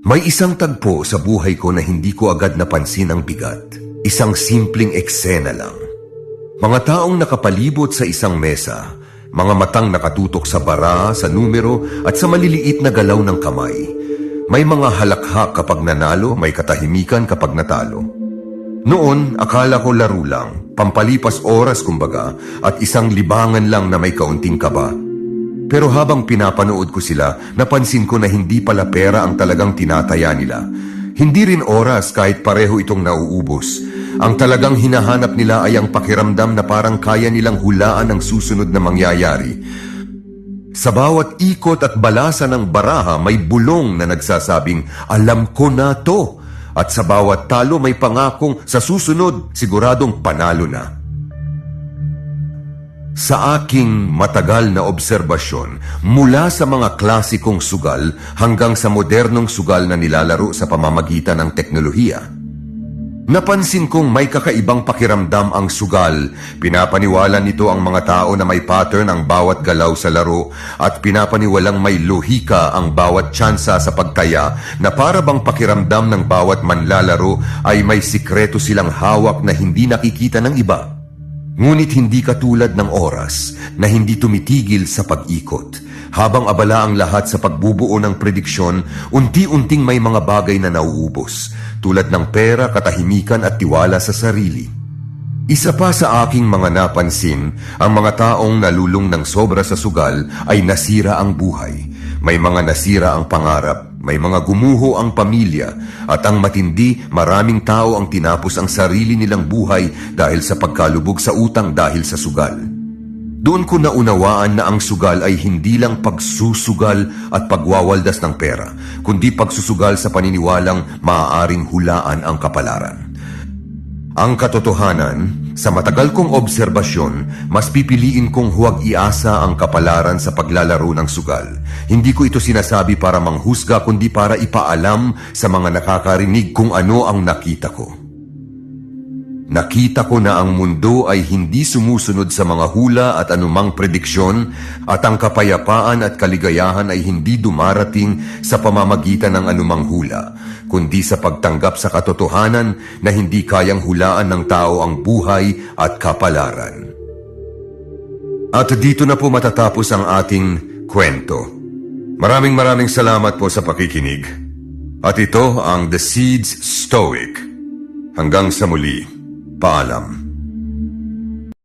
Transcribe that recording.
May isang tagpo sa buhay ko na hindi ko agad napansin ang bigat. Isang simpleng eksena lang. Mga taong nakapalibot sa isang mesa, mga matang nakatutok sa bara, sa numero at sa maliliit na galaw ng kamay. May mga halakhak kapag nanalo, may katahimikan kapag natalo. Noon, akala ko laro lang, pampalipas oras kumbaga, at isang libangan lang na may kaunting kaba. Pero habang pinapanood ko sila, napansin ko na hindi pala pera ang talagang tinataya nila. Hindi rin oras kahit pareho itong nauubos. Ang talagang hinahanap nila ay ang pakiramdam na parang kaya nilang hulaan ang susunod na mangyayari. Sa bawat ikot at balasa ng baraha may bulong na nagsasabing, "Alam ko na to." At sa bawat talo may pangakong sa susunod siguradong panalo na. Sa aking matagal na obserbasyon, mula sa mga klasikong sugal hanggang sa modernong sugal na nilalaro sa pamamagitan ng teknolohiya, napansin kong may kakaibang pakiramdam ang sugal. Pinapaniwala nito ang mga tao na may pattern ang bawat galaw sa laro at pinapaniwalang may lohika ang bawat tsansa sa pagtaya na para bang pakiramdam ng bawat manlalaro ay may sikreto silang hawak na hindi nakikita ng iba. Ngunit hindi katulad ng oras na hindi tumitigil sa pag-ikot. Habang abala ang lahat sa pagbubuo ng prediksyon, unti-unting may mga bagay na nauubos, tulad ng pera, katahimikan at tiwala sa sarili. Isa pa sa aking mga napansin, ang mga taong nalulung ng sobra sa sugal ay nasira ang buhay. May mga nasira ang pangarap, may mga gumuho ang pamilya, at ang matindi, maraming tao ang tinapos ang sarili nilang buhay dahil sa pagkalubog sa utang dahil sa sugal. Doon ko naunawaan na ang sugal ay hindi lang pagsusugal at pagwawaldas ng pera, kundi pagsusugal sa paniniwalang maaaring hulaan ang kapalaran. Ang katotohanan, sa matagal kong obserbasyon, mas pipiliin kong huwag iasa ang kapalaran sa paglalaro ng sugal. Hindi ko ito sinasabi para manghusga kundi para ipaalam sa mga nakakarinig kung ano ang nakita ko. Nakita ko na ang mundo ay hindi sumusunod sa mga hula at anumang prediksyon at ang kapayapaan at kaligayahan ay hindi dumarating sa pamamagitan ng anumang hula, kundi sa pagtanggap sa katotohanan na hindi kayang hulaan ng tao ang buhay at kapalaran. At dito na po matatapos ang ating kwento. Maraming salamat po sa pakikinig. At ito ang The Seeds Stoic. Hanggang sa muli. Paalam.